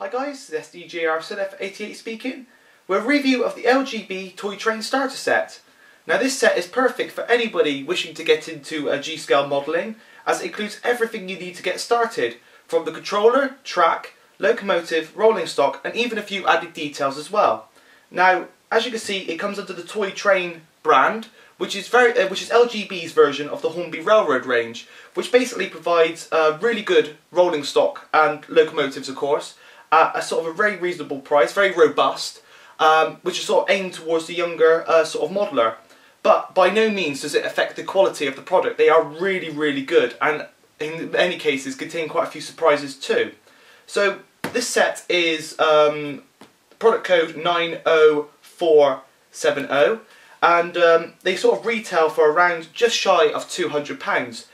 Hi guys, this is DJR88 speaking with a review of the Lgb ToyTrain starter set. Now this set is perfect for anybody wishing to get into G-scale modelling, as it includes everything you need to get started, from the controller, track, locomotive, rolling stock and even a few added details as well. Now as you can see, it comes under the ToyTrain brand, which is Lgb's version of the Hornby railroad range, which basically provides really good rolling stock and locomotives, of course, at a sort of a very reasonable price, very robust, which is sort of aimed towards the younger sort of modeller. But by no means does it affect the quality of the product. They are really, really good, and in many cases contain quite a few surprises too. So this set is product code 90470, and they sort of retail for around just shy of £200.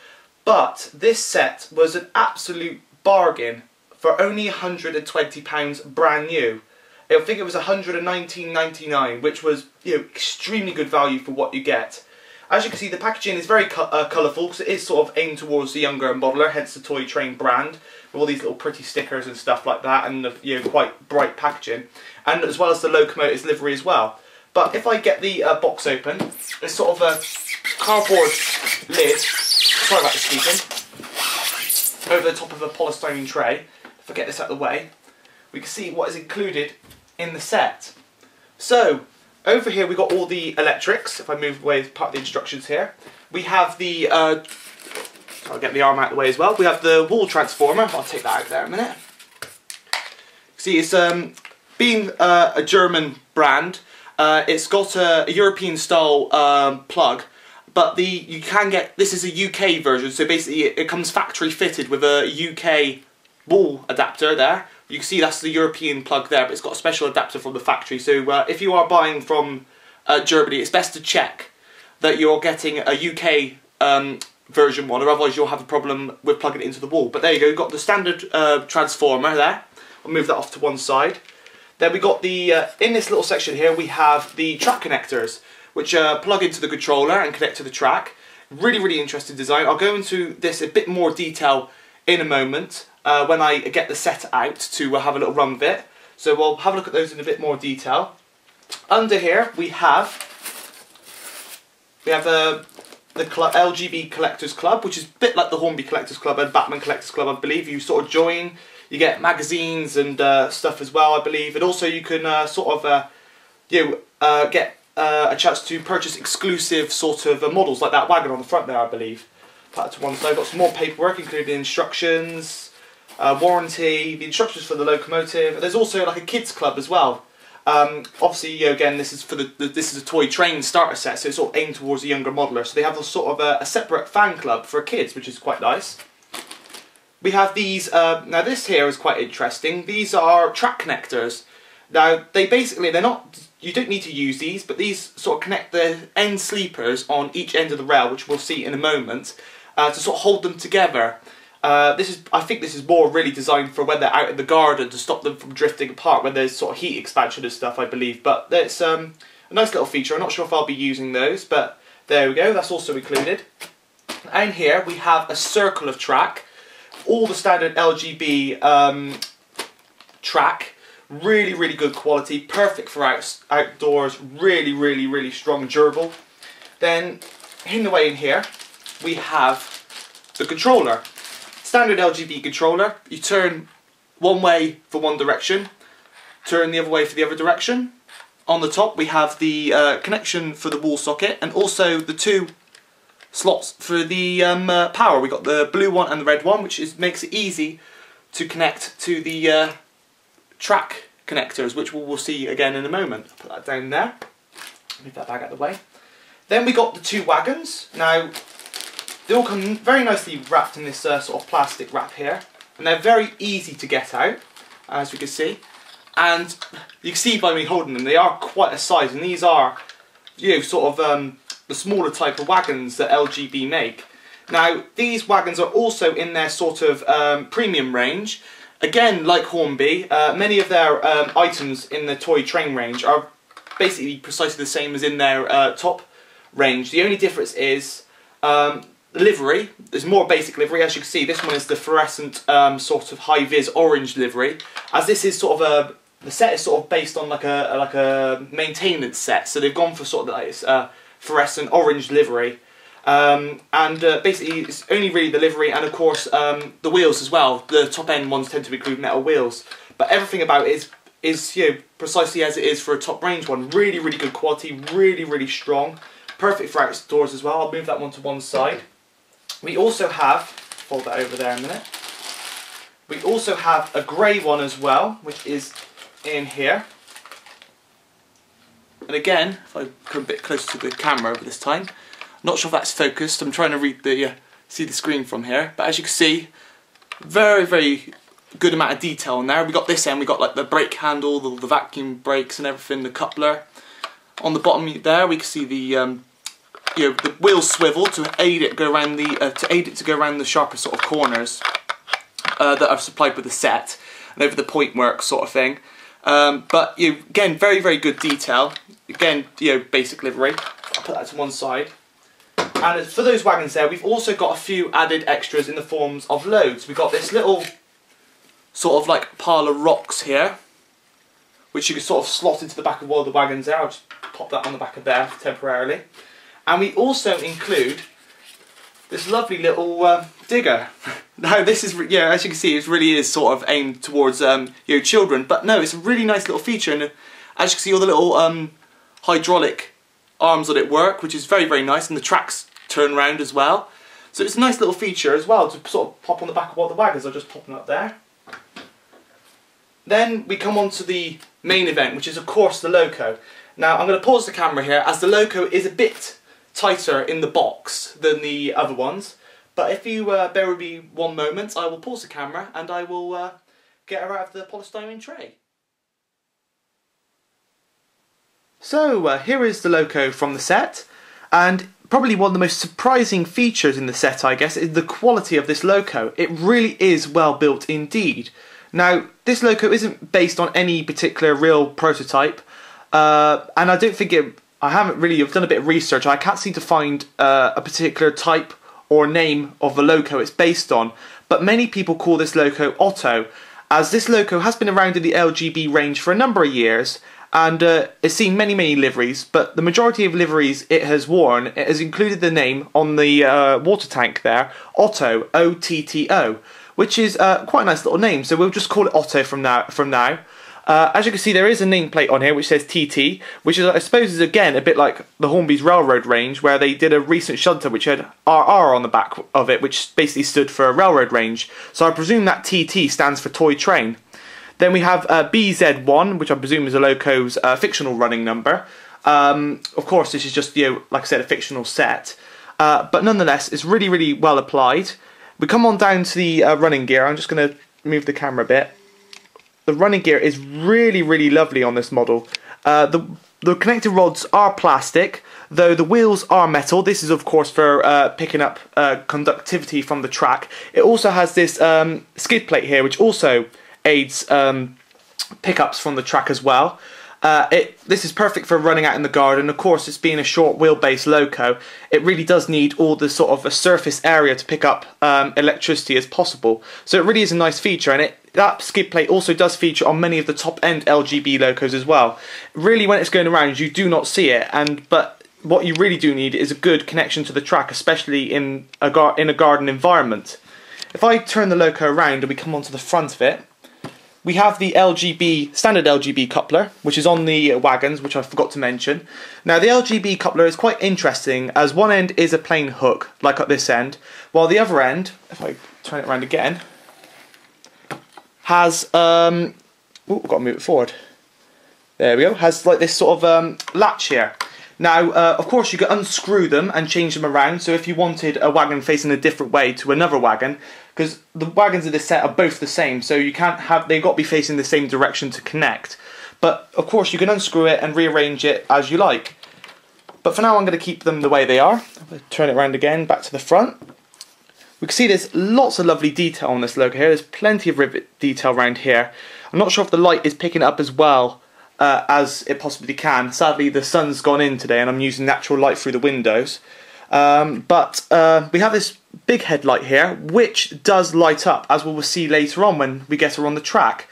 But this set was an absolute bargain for only £120 brand new. I think it was £119.99, which was, extremely good value for what you get. As you can see, the packaging is very colourful, because it is sort of aimed towards the younger modeller, hence the ToyTrain brand, with all these little pretty stickers and stuff like that, and quite bright packaging, and as well as the locomotive's livery as well. But if I get the box open, it's sort of a cardboard lid, sorry about the squeaking, over the top of a polystyrene tray. If I get this out of the way, we can see what is included in the set. So, over here we've got all the electrics. If I move away as part of the instructions here, we have the, I'll get the arm out of the way as well, we have the wall transformer. I'll take that out there in a minute. See, it's being a German brand, it's got a European style plug, but you can get, this is a UK version, so basically it comes factory fitted with a UK wall adapter there. You can see that's the European plug there, but it's got a special adapter from the factory. So if you are buying from Germany, it's best to check that you're getting a UK version one, or otherwise you'll have a problem with plugging it into the wall. But there you go, you've got the standard transformer there. I'll move that off to one side. Then we got the, in this little section here, we have the track connectors, which plug into the controller and connect to the track. Really, really interesting design. I'll go into this a bit more detail in a moment when I get the set out to have a little run with it. So we'll have a look at those in a bit more detail. Under here we have the Lgb Collectors Club, which is a bit like the Hornby Collectors Club and Batman Collectors Club, I believe. You sort of join, you get magazines and stuff as well, I believe, and also you can get a chance to purchase exclusive sort of models like that wagon on the front there, I believe. Put that to one side. Got some more paperwork, including instructions, warranty, the instructions for the locomotive. There's also like a kids club as well. Obviously, again, this is for this is a ToyTrain starter set, so it's sort of aimed towards a younger modeller. So they have a sort of a separate fan club for kids, which is quite nice. We have these. Now this here is quite interesting. These are track connectors. Now they're not. You don't need to use these, but these sort of connect the end sleepers on each end of the rail, which we'll see in a moment, to sort of hold them together. I think this is more really designed for when they're out in the garden, to stop them from drifting apart when there's sort of heat expansion and stuff, I believe. But it's a nice little feature. I'm not sure if I'll be using those, but there we go. That's also included. And here we have a circle of track, all the standard Lgb track. Really, really good quality, perfect for outdoors, really, really, really strong, durable. Then, hidden away in here, we have the controller. Standard Lgb controller. You turn one way for one direction, turn the other way for the other direction. On the top we have the connection for the wall socket, and also the two slots for the power. We got the blue one and the red one, which makes it easy to connect to the track connectors, which we'll see again in a moment. I'll put that down there, move that bag out of the way. Then we got the two wagons. Now they all come very nicely wrapped in this sort of plastic wrap here, and they're very easy to get out, as we can see. And you can see by me holding them, they are quite a size, and these are sort of the smaller type of wagons that Lgb make. Now these wagons are also in their sort of premium range. Again, like Hornby, many of their items in the ToyTrain range are basically precisely the same as in their top range. The only difference is livery. There's more basic livery. As you can see, this one is the fluorescent sort of high-vis orange livery. As this is sort of the set is sort of based on like a maintenance set, so they've gone for sort of like this fluorescent orange livery. Basically it's only really the livery and of course the wheels as well. The top end ones tend to include metal wheels, but everything about it is you know, precisely as it is for a top range one. Really, really good quality, really strong, perfect for outdoors as well. I'll move that one to one side. We also have, fold that over there in a minute, we also have a grey one as well, which is in here. And again, if I come a bit closer to the camera over this time, not sure if that's focused. I'm trying to read the see the screen from here, but as you can see, very good amount of detail in there. We got this end, we got like the brake handle, the vacuum brakes and everything, the coupler. On the bottom there, we can see the you know, the wheels swivel to aid it go around the sharper sort of corners that are supplied with the set, and over the point work sort of thing. But you know, again, very good detail. Again, you know, basic livery. I'll put that to one side. And for those wagons there, we've also got a few added extras in the forms of loads. We've got this little sort of like pile of rocks here, which you can sort of slot into the back of one of the wagons there. I'll just pop that on the back of there temporarily. And we also include this lovely little digger. Now this is, yeah, as you can see, it really is sort of aimed towards you know, children, but no, it's a really nice little feature. And as you can see, all the little hydraulic arms on it work, which is very nice, and the tracks turn round as well. So it's a nice little feature as well to sort of pop on the back of one of the wagons. I'll just pop them up there. Then we come on to the main event, which is of course the Loco. Now I'm going to pause the camera here, as the Loco is a bit tighter in the box than the other ones. But if you bear with me one moment, I will pause the camera and I will get her out of the polystyrene tray. So here is the Loco from the set, and probably one of the most surprising features in the set, I guess, is the quality of this Loco. It really is well built indeed. Now, this Loco isn't based on any particular real prototype, and I don't think I've done a bit of research, I can't seem to find a particular type or name of the Loco it's based on, but many people call this Loco Otto, as this Loco has been around in the Lgb range for a number of years, and it's seen many liveries, but the majority of liveries it has worn, it has included the name on the water tank there, Otto, O-T-T-O, which is quite a nice little name, so we'll just call it Otto from now. As you can see, there is a nameplate on here which says TT, which is, I suppose, is again a bit like the Hornby's railroad range, where they did a recent shunter which had RR on the back of it, which basically stood for a railroad range. So I presume that TT stands for Toy Train. Then we have BZ1, which I presume is a Loco's fictional running number. Of course, this is just, you know, like I said, a fictional set. But nonetheless, it's really well applied. We come on down to the running gear. I'm just going to move the camera a bit. The running gear is really lovely on this model. The connecting rods are plastic, though the wheels are metal. This is of course for picking up conductivity from the track. It also has this skid plate here, which also aids pickups from the track as well. This is perfect for running out in the garden. Of course, it's being a short wheelbase Loco, it really does need all the sort of a surface area to pick up electricity as possible. So it really is a nice feature, and that skid plate also does feature on many of the top-end Lgb Locos as well. Really, when it's going around, you do not see it, but what you really do need is a good connection to the track, especially in a garden environment. If I turn the Loco around and we come onto the front of it, we have the standard Lgb coupler, which is on the Wagons, which I forgot to mention. Now, the Lgb coupler is quite interesting, as one end is a plain hook, like at this end, while the other end, if I turn it around again, has, oh, I've got to move it forward. There we go, has like this sort of latch here. Now, of course, you can unscrew them and change them around, so if you wanted a wagon facing a different way to another wagon, because the wagons of this set are both the same, so you can't have, they've got to be facing the same direction to connect. But, of course, you can unscrew it and rearrange it as you like. But for now, I'm going to keep them the way they are. I'm going to turn it around again, back to the front. We can see there's lots of lovely detail on this Loco here. There's plenty of rivet detail around here. I'm not sure if the light is picking it up as well as it possibly can. Sadly, the sun's gone in today and I'm using natural light through the windows. But we have this big headlight here, which does light up, as we will see later on when we get her on the track.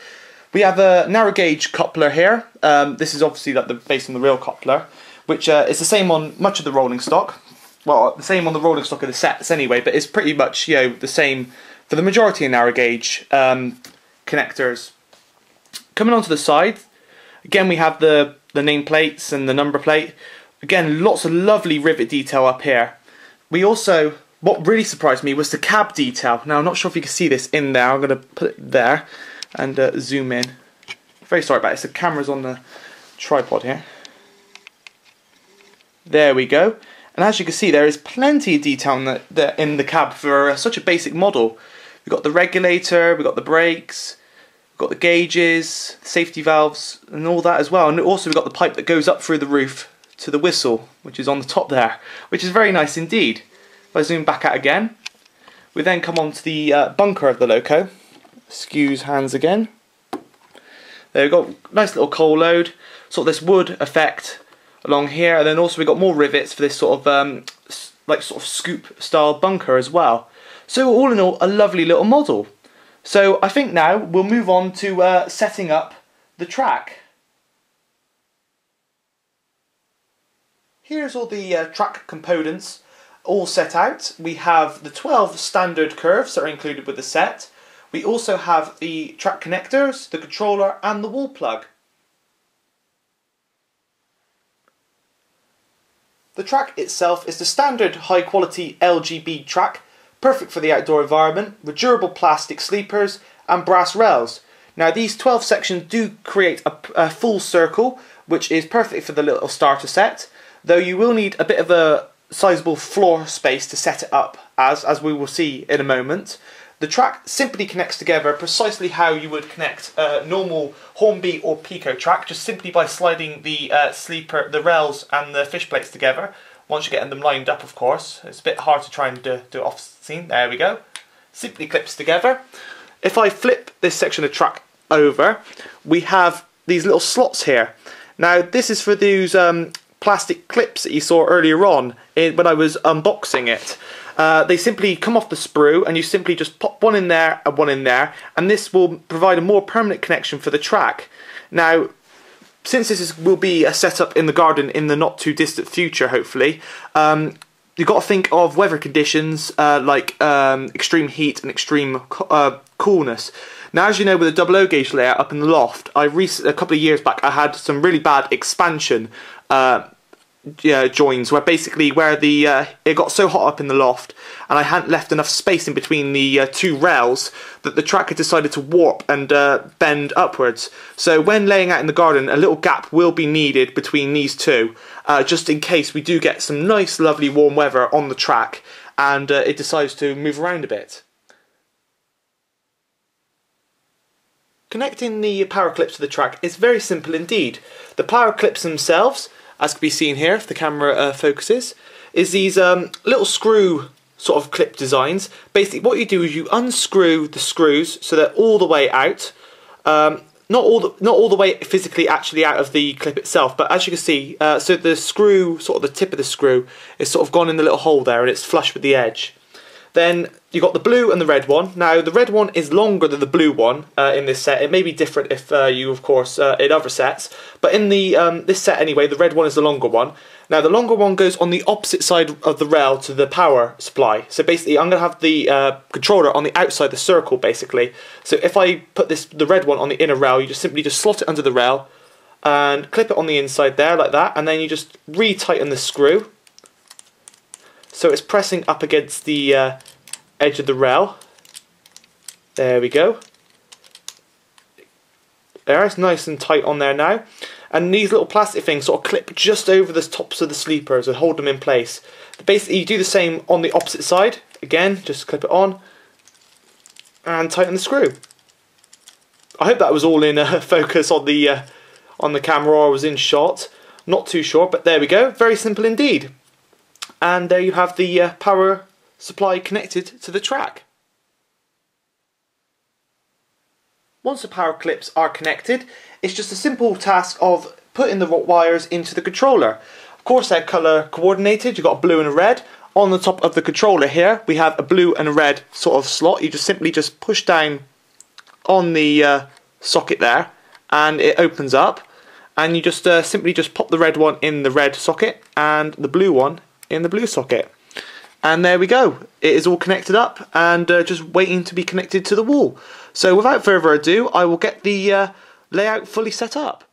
We have a narrow gauge coupler here. This is obviously like based on the real coupler, which is the same on much of the rolling stock. Well, the same on the rolling stock of the sets anyway, but it's pretty much, you know, the same for the majority of narrow gauge connectors. Coming onto the side, again we have the nameplates and the number plate. Again, lots of lovely rivet detail up here. We also, what really surprised me was the cab detail. Now I'm not sure if you can see this in there. I'm going to put it there and zoom in. Very sorry about this. The camera's on the tripod here. There we go. And as you can see, there is plenty of detail in the cab for such a basic model. We've got the regulator, we've got the brakes, we've got the gauges, safety valves, and all that as well. And also we've got the pipe that goes up through the roof to the whistle, which is on the top there, which is very nice indeed. If I zoom back out again, we then come on to the bunker of the Loco. Excuse hands again. There we've got nice little coal load, sort of this wood effect along here, and then also we've got more rivets for this sort of scoop style bunker as well. So all in all, a lovely little model. So I think now we'll move on to setting up the track. Here's all the track components all set out. We have the 12 standard curves that are included with the set. We also have the track connectors, the controller and the wall plug. The track itself is the standard high quality Lgb track, perfect for the outdoor environment, with durable plastic sleepers and brass rails. Now these 12 sections do create a full circle, which is perfect for the little starter set, though you will need a bit of a sizable floor space to set it up as we will see in a moment. The track simply connects together precisely how you would connect a normal Hornby or Pico track, just simply by sliding the the rails and the fish plates together. Once you're getting them lined up, of course. It's a bit hard to try and do it off scene. There we go. Simply clips together. If I flip this section of track over, we have these little slots here. Now this is for those plastic clips that you saw earlier on when I was unboxing it. They simply come off the sprue and you simply just pop one in there and one in there, and this will provide a more permanent connection for the track. Now since will be a setup in the garden in the not too distant future, hopefully, you've got to think of weather conditions like extreme heat and extreme coolness. Now, as you know, with the double O gauge layout up in the loft, a couple of years back I had some really bad expansion joins where basically it got so hot up in the loft and I hadn't left enough space in between the two rails that the track had decided to warp and bend upwards. So when laying out in the garden, a little gap will be needed between these two, just in case we do get some nice lovely warm weather on the track and it decides to move around a bit. Connecting the power clips to the track is very simple indeed. The power clips themselves, as can be seen here if the camera focuses, is these little screw sort of clip designs. Basically what you do is you unscrew the screws so they're all the way out, not all the way physically actually out of the clip itself, but as you can see, so the screw, sort of the tip of the screw, is sort of gone in the little hole there and it's flush with the edge. Then you've got the blue and the red one. Now the red one is longer than the blue one in this set. It may be different if you, of course, in other sets, but in the this set anyway, the red one is the longer one. Now the longer one goes on the opposite side of the rail to the power supply. So basically I'm going to have the controller on the outside the circle basically. So if I put the red one on the inner rail, you just simply slot it under the rail and clip it on the inside there like that, and then you just re-tighten the screw so it's pressing up against the edge of the rail. There we go. There, it's nice and tight on there now. And these little plastic things sort of clip just over the tops of the sleepers and hold them in place. Basically you do the same on the opposite side. Again, just clip it on and tighten the screw. I hope that was all in focus on the camera, or was in shot. Not too sure, but there we go. Very simple indeed. And there you have the power supply connected to the track. Once the power clips are connected, it's just a simple task of putting the wires into the controller. Of course they're colour coordinated, you've got a blue and a red. on the top of the controller here, we have a blue and a red sort of slot. You just simply just push down on the socket there, and it opens up, and you just simply just pop the red one in the red socket and the blue one in the blue socket. And there we go. It is all connected up and just waiting to be connected to the wall. So without further ado, I will get the layout fully set up.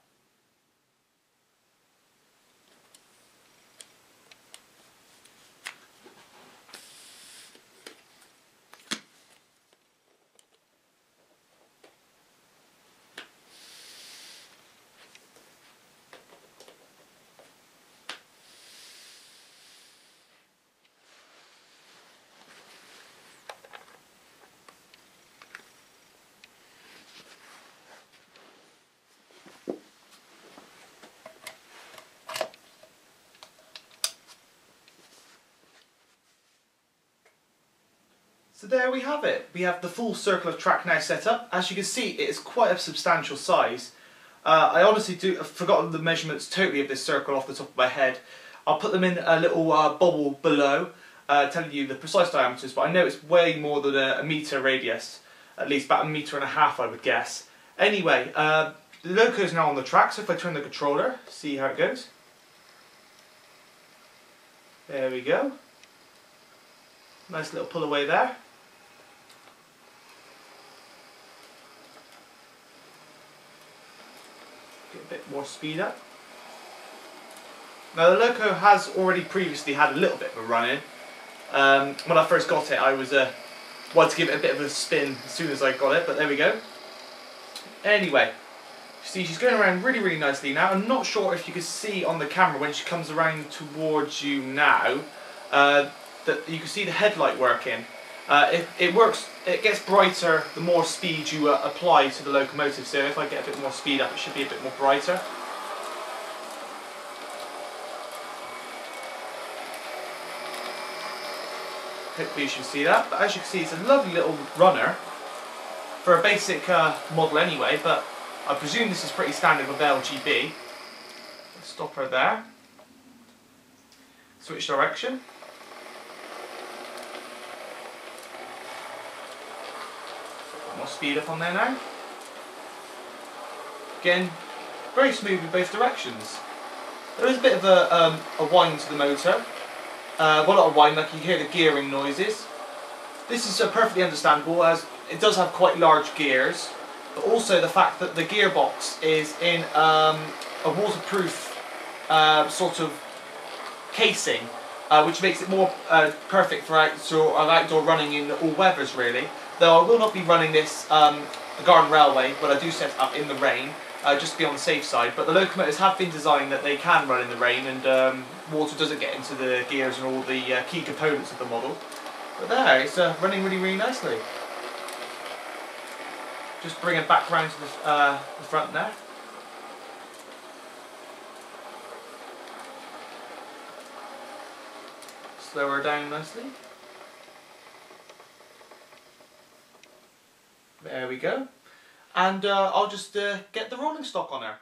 So there we have it. We have the full circle of track now set up. As you can see, it is quite a substantial size. I honestly have forgotten the measurements totally of this circle off the top of my head. I'll put them in a little bubble below, telling you the precise diameters, but I know it's way more than a metre radius, at least about 1.5 meters I would guess. Anyway, the Loco is now on the track, so if I turn the controller, see how it goes. There we go. Nice little pull away there. Get a bit more speed up. Now the Loco has already previously had a little bit of a run in. When I first got it, I was wanted to give it a bit of a spin as soon as I got it, but there we go. Anyway, see, she's going around really, really nicely now. I'm not sure if you can see on the camera when she comes around towards you now that you can see the headlight working. It works. It gets brighter the more speed you apply to the locomotive. So if I get a bit more speed up, it should be a bit more brighter. Hopefully you should see that. But as you can see, it's a lovely little runner for a basic model anyway. But I presume this is pretty standard with Lgb. Let's stop her there. Switch direction. More speed up on there now. Again, very smooth in both directions. There is a bit of a whine to the motor. Well, not a whine, like you hear the gearing noises. This is perfectly understandable as it does have quite large gears, but also the fact that the gearbox is in a waterproof sort of casing, which makes it more perfect for outdoor running in all weathers really. Though I will not be running this the Garden Railway, but I do set it up in the rain, just to be on the safe side. But the locomotives have been designed that they can run in the rain, and water doesn't get into the gears and all the key components of the model. But there, it's running really, really nicely. Just bring it back round to the front there. Slow her down nicely. There we go. And I'll just get the rolling stock on her.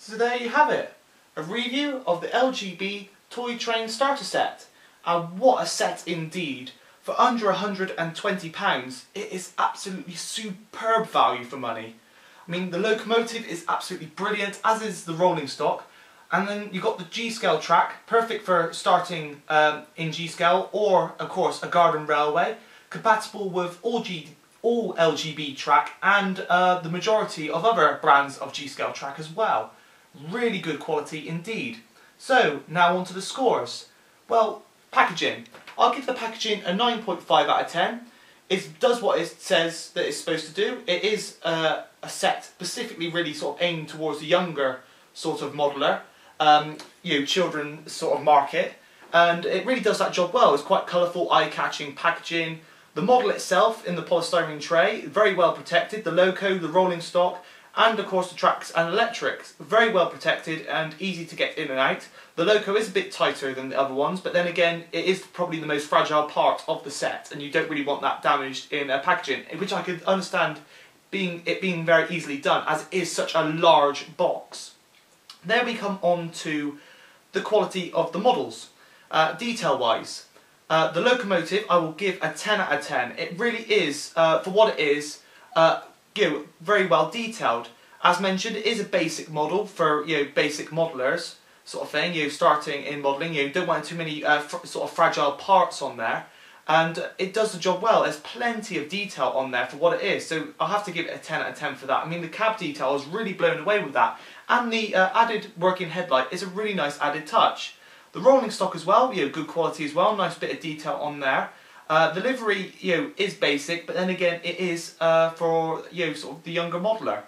So there you have it, a review of the Lgb ToyTrain starter set. And what a set indeed. For under £120, it is absolutely superb value for money. I mean, the locomotive is absolutely brilliant, as is the rolling stock. And then you've got the G-scale track, perfect for starting in G-scale, or of course a garden railway, compatible with all Lgb track and the majority of other brands of G-scale track as well. Really good quality indeed. So now on to the scores. Well, packaging. I'll give the packaging a 9.5 out of 10. It does what it says that it's supposed to do. It is a set specifically really sort of aimed towards the younger sort of modeller, children sort of market, and it really does that job well. It's quite colourful, eye-catching packaging. The model itself in the polystyrene tray, very well protected. The Loco, the rolling stock, and of course the tracks and electrics, very well protected and easy to get in and out. The Loco is a bit tighter than the other ones, but then again it is probably the most fragile part of the set, and you don't really want that damaged in packaging, which I could understand being very easily done, as it is such a large box. Then we come on to the quality of the models, detail wise. The locomotive I will give a 10 out of 10. It really is, for what it is, very well detailed. As mentioned, it is a basic model for basic modelers sort of thing. Starting in modelling, don't want too many sort of fragile parts on there, and it does the job well. There's plenty of detail on there for what it is, so I'll have to give it a 10 out of 10 for that. I mean, the cab detail, I was really blown away with that, and the added working headlight is a really nice added touch. The rolling stock as well, good quality as well, nice bit of detail on there. The livery, is basic, but then again, it is for sort of the younger modeller.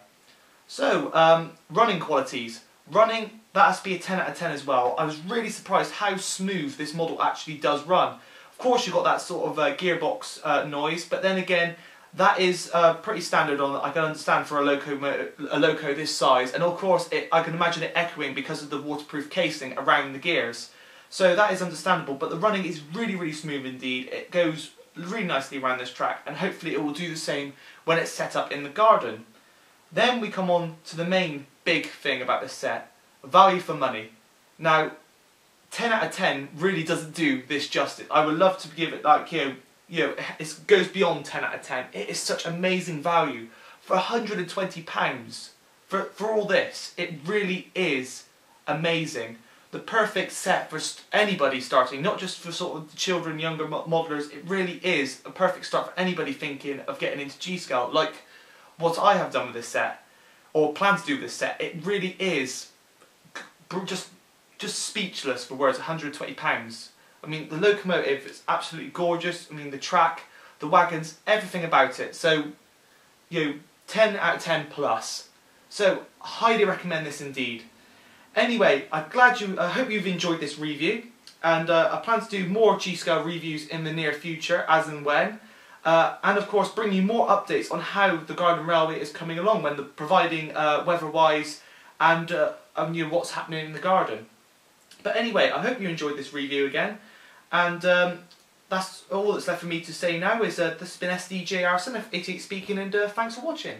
So, running qualities. Running, that has to be a 10 out of 10 as well. I was really surprised how smooth this model actually does run. Of course, you've got that sort of gearbox noise, but then again, that is pretty standard on. I can understand for a loco this size, and of course, I can imagine it echoing because of the waterproof casing around the gears. So that is understandable, but the running is really, really smooth indeed. It goes really nicely around this track, and hopefully it will do the same when it's set up in the garden. Then we come on to the main big thing about this set, value for money. Now, 10 out of 10 really doesn't do this justice. I would love to give it like, it goes beyond 10 out of 10. It is such amazing value. For £120, for all this, it really is amazing. The perfect set for anybody starting, not just for sort of the children, younger modelers. It really is a perfect start for anybody thinking of getting into G-scale, like what I have done with this set, or plan to do with this set. It really is just speechless for words. £120. I mean, the locomotive is absolutely gorgeous. I mean, the track, the wagons, everything about it. So, 10 out of 10 plus. So, highly recommend this indeed. Anyway, I hope you've enjoyed this review, and I plan to do more G-scale reviews in the near future, as and when. And of course, bring you more updates on how the Garden Railway is coming along, when providing weather-wise, and what's happening in the garden. But anyway, I hope you enjoyed this review again, and that's all that's left for me to say now. Is this has been SDJ Arson of 88 speaking, and thanks for watching.